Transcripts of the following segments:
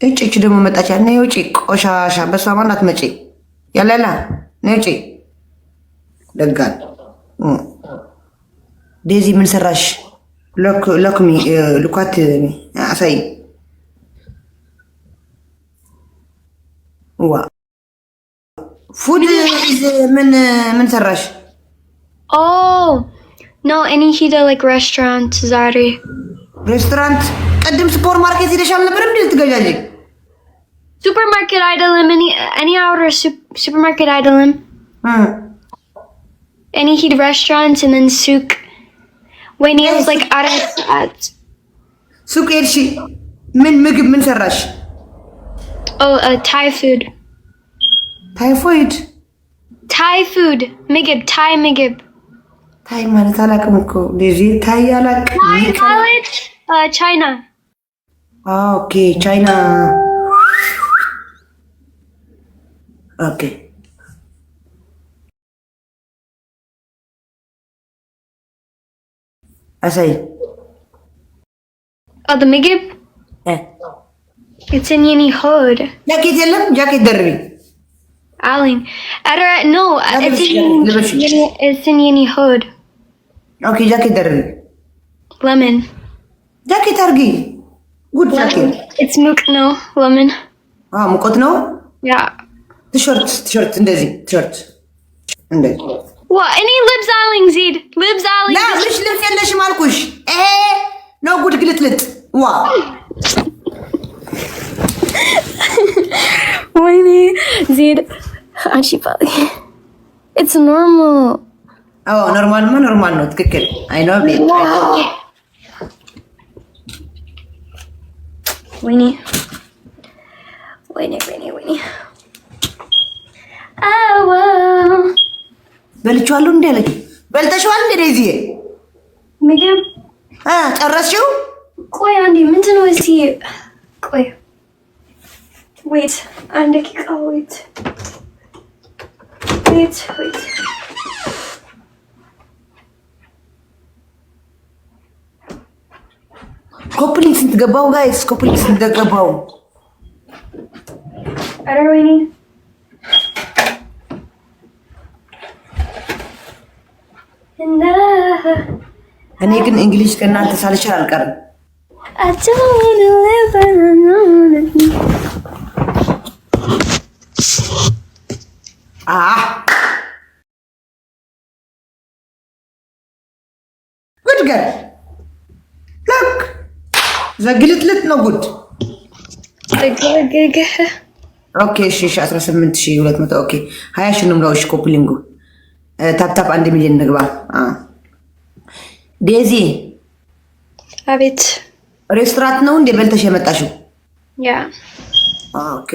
እጭ ደግሞ መጣች። ነይ ውጪ ቆሻሻ። በሷ ማናት መጪ ያለላ ነይ ውጪ። ደጋል ዴዚ ምን ሰራሽ? ሎክሚ ልኳት አሳይ። ዋ ፉድ ምን ሰራሽ? Oh no, any ሄደ like restaurant ዛሬ ሬስቶራንት። ቅድም ሱፐር ማርኬት ሄደሽ አልነበረም እንዴ ልትገዛጂ? ሱፐር ማርኬት አይደለም። any outer supermarket አይደለም። any ሄደ restaurant and then souk. when he was like at ሱቅ ሄድሽ? ምን ምግብ ምን ሰራሽ? oh Thai food. ታይፎይድ Thai food ምግብ Thai ምግብ ታይ ማለት አላውቅም እኮ ዴዚ። ታይ አላውቅም ማለት ቻይና። ኦኬ ቻይና። ኦኬ አሳይ። the ምግብ it's in yeni hood. ጃኬት የለም? ጃኬት ደርቢ Aling. No, it's in yeni hood. ኦኬ ጃኬት ደርቢ። Lemon. ጃኬት አርጊ። ጉድ ጃኬት። It's mook no, lemon. ሙቀት ነው። Yeah. ቲሸርት እንደዚህ ቲሸርት እንደዚህ። What? Any libs aling Zid? Libs aling. ላ ምሽ ልብስ የለሽም አልኩሽ። ነው ጉድ ግልጥልጥ። ዋ ወይኔ Zid. Actually, it's normal. ኖርማል ነው። ትክክል። አይ ኖ ቤት ወይኔ አዎ በልቼዋለሁ እንዴ አለች። በልተሽዋል እንዴ ዴዚ? ምግብ ጨረስሽው? ቆይ አንዴ ምንድን ነው እስቲ ቆይ wait አንድ ደቂቃ wait ኮፕሊንግ ስንት ገባው ጋይስ? ኮፕሊንግ ስንት ገባው? አረ ወይኔ እኔ ግን እንግሊዝ ከእናንተ ሳልችል አልቀርም። I don't live alone. ጉድ ገር ሎክ ዘግልጥልጥ ነው ጉድ። ኦኬ እሺ 18200 ኦኬ 20 ሺህ ነው ብለውሽ ኮፕሊንጉ ታፕታፕ 1 ሚሊዮን ንግባ። ዴዚ አቤት። ሬስቶራንት ነው እንዴ በልተሽ የመጣሽው? ያ ኦኬ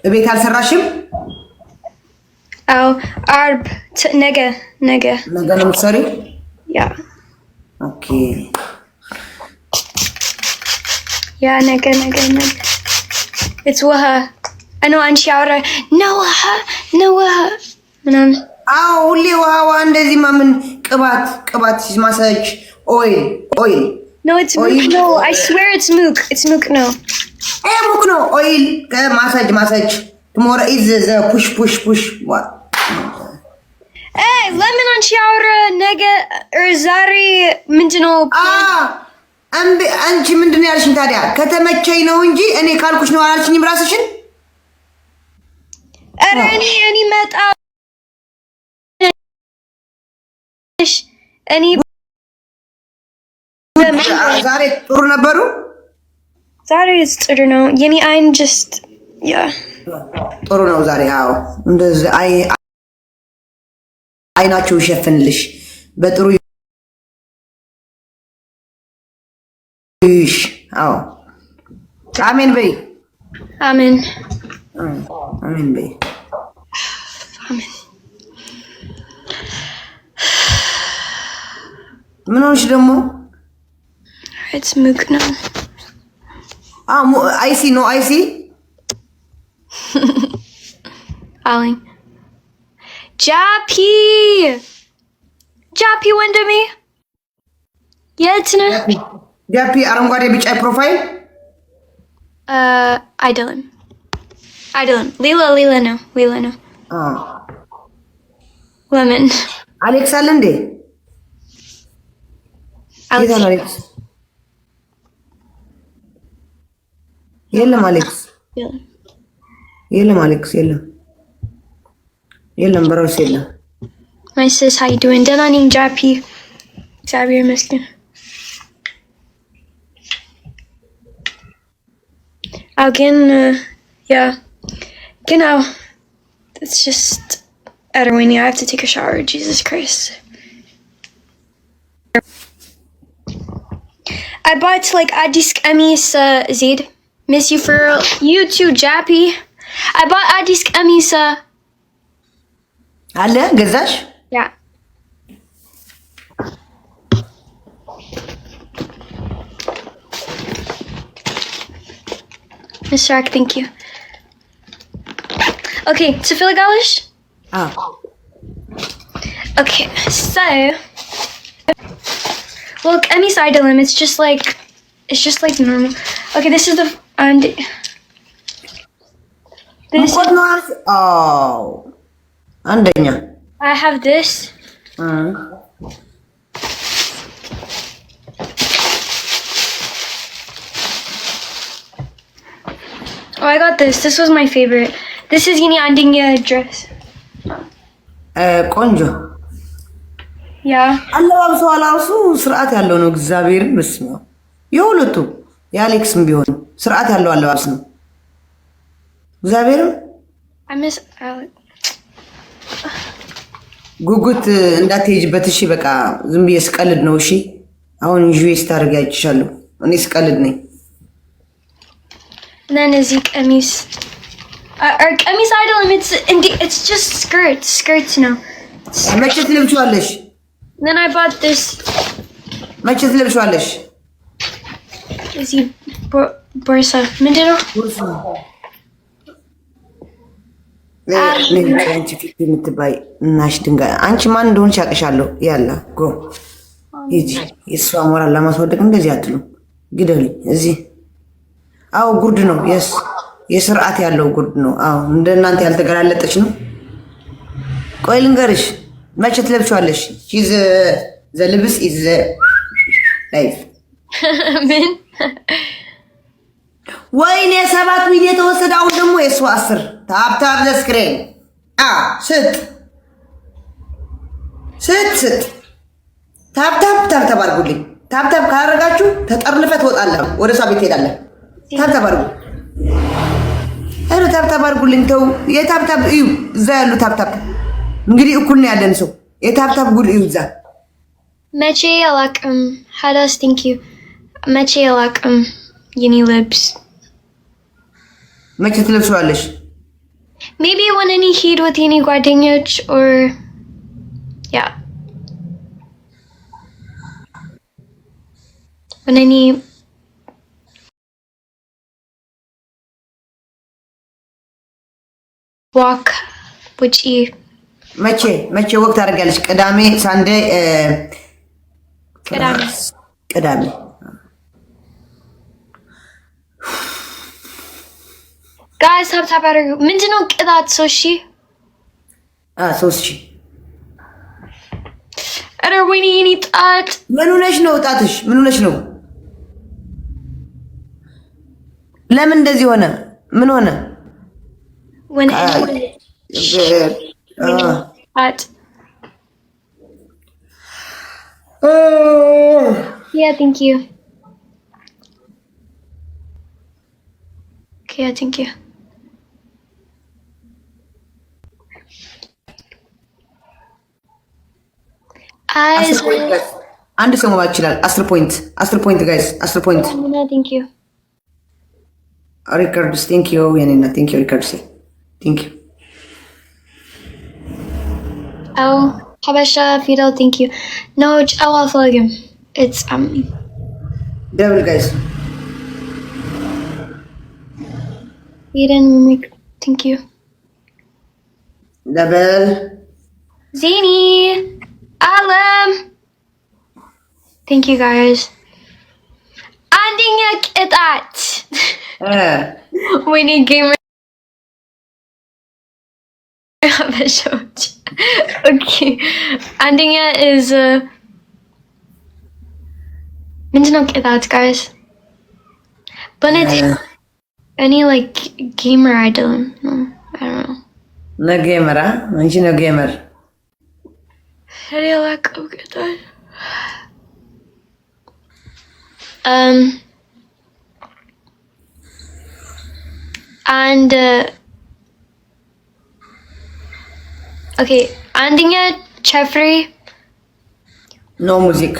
እቤት አልሰራሽም? አው አርብ ነገ ነው የምትሰሪው? ያ ኦኬ ያ ነገ it's ውሃ እኔ አንቺ አውራ ነው ውሃ ምናምን። አዎ ሁሌ ውሃ እንደዚህ ማምን ቅባት ማሳጅ ኦይል No, it's mook. No, I swear it's mook. It's mook. No. Mook no oil. Massage. Tomorrow is the push. What? Hey, lemon on shower nega or zari mindino. አንቺ ምንድን ያልሽኝ ታዲያ? ከተመቸኝ ነው እንጂ እኔ ካልኩሽ ነው አላልሽኝም ራስሽን? ኧረ እኔ መጣ እኔ ዛሬ ጥሩ ነበሩ። ዛሬ ጥሩ ነው። የኔ አይን just ጥሩ ነው ዛሬ። አዎ እንደዚህ አይናቸው ይሸፍንልሽ በጥሩ ይሽ። አዎ አሜን በይ። አሜን በይ። አሜን። ምን ሆነሽ ደግሞ? It's mook now. I see. Aling. Jappy ወንድሜ የት ነህ? ጃፒ አረንጓዴ ቢጫ ፕሮፋይል አይደለም ሌላ ነው ለምን አሌክስ አለ እንዴ? የታል አሌክስ? የለም አሌክስ የለም በራሱ የለም። My sis, how you doing? ደህና ነኝ ጃፒ፣ እግዚአብሔር ይመስገን። ግን it's just I don't know, I have to take a shower. Jesus Christ. I bought like Addis Qamis Zaid. Miss you for you too, Jappy. I bought Addis Qamis አለ ገዛሽ? Yeah. Mr. Ack, thank you. Okay, so Philagalish? Okay, so well, Emmy's idolum, it's just like normal. Okay, this is the this አንደኛ I have this. Oh, I got this. This was my favorite. This is Yini Andinga dress. ቆንጆ Yeah. አለባበሱ ስርዓት ያለው ነው። እግዚአብሔርን መስማ የሁለቱ የአሌክስም ቢሆን ስርዓት ያለው አለባበስ ነው። እግዚአብሔርን I miss Alex. ጉጉት እንዳትሄጂበት እሺ። በቃ ዝም ብዬ ስቀልድ ነው። እሺ አሁን ዩኤስ ታርጋ ይችላል። እኔ ስቀልድ ነኝ። Then is he Emmy's or Emmy's idol, it's just skirts now. መቼ ትለብሺዋለሽ? Then I bought this. መቼ ትለብሺዋለሽ? Is he Borsa? ምንድነው? አንቺ ፊት የምትባይ እናሽ ድንጋይ አንቺ ማን እንደሆንሽ ያውቅሻለሁ። ያላ ጎ ሂጂ። የእሷ ሞራል ለማስወደቅ እንደዚህ አትሉ። ግደሉኝ እዚህ። አዎ ጉርድ ነው። የስርዓት ያለው ጉርድ ነው። አዎ እንደናንተ ያልተገላለጠች ነው። ቆይ ልንገርሽ፣ መቼ ትለብሺዋለሽ? ሂዝ ዘ ልብስ ኢዝ ላይፍ ምን ወይኔ 7 ሚሊዮን የተወሰደ። አሁን ደግሞ የእሱ 10 ታፕታፕ ለስክሪን ስጥ ታፕታፕ አድርጉልኝ። ታፕታፕ ካደረጋችሁ ተጠርንፈህ ትወጣለህ። ወደ እሷ ቤት ትሄዳለህ። ታፕታፕ አድርጉ። ታፕታፕ አድርጉልኝ። ተው የታፕታፕ እዩ። እዛ ያሉ ታፕታፕ እንግዲህ እኩል ነው ያለን ሰው። የታፕታፕ ጉድ እዩ። እዛ መቼ አላቅም። ሀዳስ ቲንክ ዩ መቼ አላቅም። የኔ ልብስ መቼ ትለብሺዋለሽ? maybe when any ሄድ with የኔ ጓደኞች or yeah when any walk ውጪ መቼ ወቅት ታደርጊያለሽ? ቅዳሜ ሳንዴ ቅዳሜ ጋይስ ታፕታፕ አድርጉ። ምንድነው ቅጣት? 3000 3000 ኧረ ወይኔ የኔ ጣት ምን ሆነሽ ነው? ጣትሽ ምን ሆነሽ ነው? ለምን እንደዚህ ሆነ? ምን ሆነ? when yeah, thank you. Okay, thank you. አንድ ሰው መባል ይችላል። 10 ፖይንት ጋይስ 10 ፖይንት። thank you. ሪከርድስ ቴንክ ዩ የኔና ቴንክ ዩ ሪከርድስ ቴንክ ዩ። Habasha Fidel, thank you. No, I'll follow him. It's devil guys. Eden, thank you. Devil. Zini, Alam. Thank you guys. I አንደኛ ቅጣት ወይኔ ጌመር አበሾች ኦኬ አንደኛ is ምንድነው ቅጣት guys በእውነት እኔ like gamer አይደለም no I don't know ነው ጌመር አንቺ ነው ጌመር እኔ አላውቅም ቅጣት and okay አንደኛ ቸፍሪ no music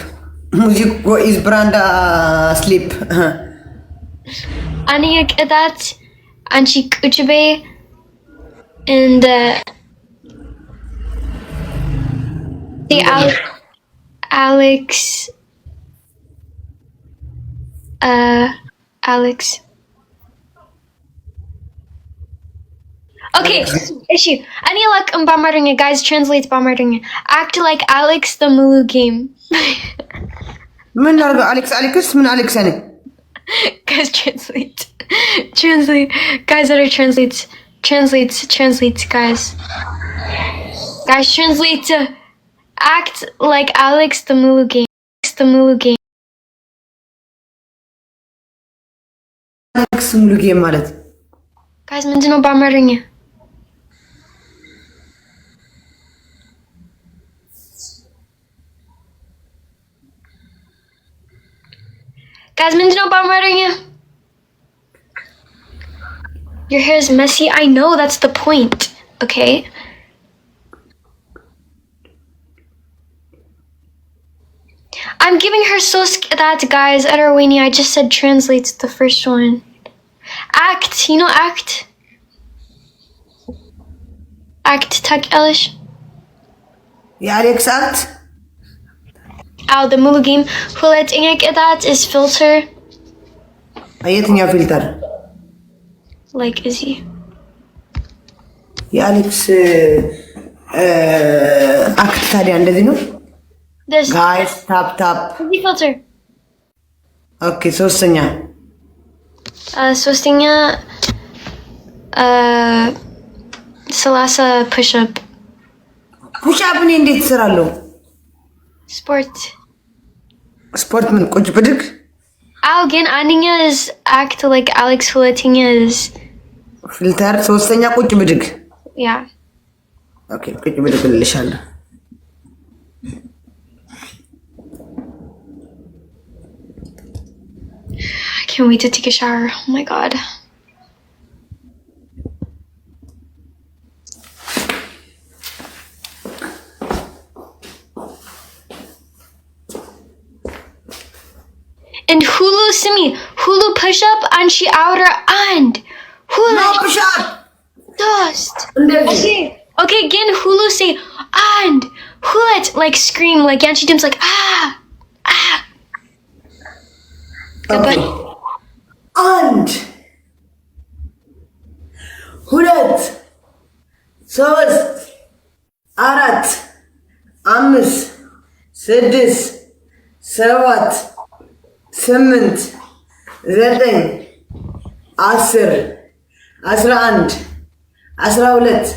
go is branda sleep አንደኛ ቅጣት አንቺ ቁጭ በይ and the Alex okay issue any luck bombarding guys translate bombarding act like Alex the Mulu game من نرجع Alex من Alex أنا guys translate guys that are translate guys translate act like Alex the Mulu game Alex Mulu game ማለት guys ምንድነው በአማርኛ guys ምንድነው በአማርኛ your hair is messy I know that's the point okay I'm giving her so that guys at Arwini I just said translate the first one act you know act ታውቂያለሽ የአሌክስ አክት አዎ the Mulu game ሁለተኛ ቅጣት is filter የትኛው ፊልተር like is he የአሌክስ አክት ታዲያ እንደዚህ ነው this guys tap is he filter ኦኬ ሶስተኛ ሰላሳ push up እኔ እንዴት እሰራለሁ ስፖርት ምን ቁጭ ብድግ አዎ ግን አንደኛ is act like Alex ሁለተኛ is ፊልተር ሶስተኛ ቁጭ ብድግ yeah ኦኬ ቁጭ ብድግ ልልሻለሁ I can't wait to take a shower oh my god and Hulu simi Hulu push up and she outer and Hulu no push up dust okay again Hulu say and Hulu like scream like Yanchi Dim's like ah okay. and ሁለት ሶስት አራት አምስት ስድስት ሰባት ስምንት ዘጠኝ 10 11 12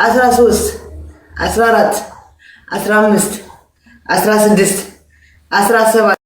13 14 15 16 17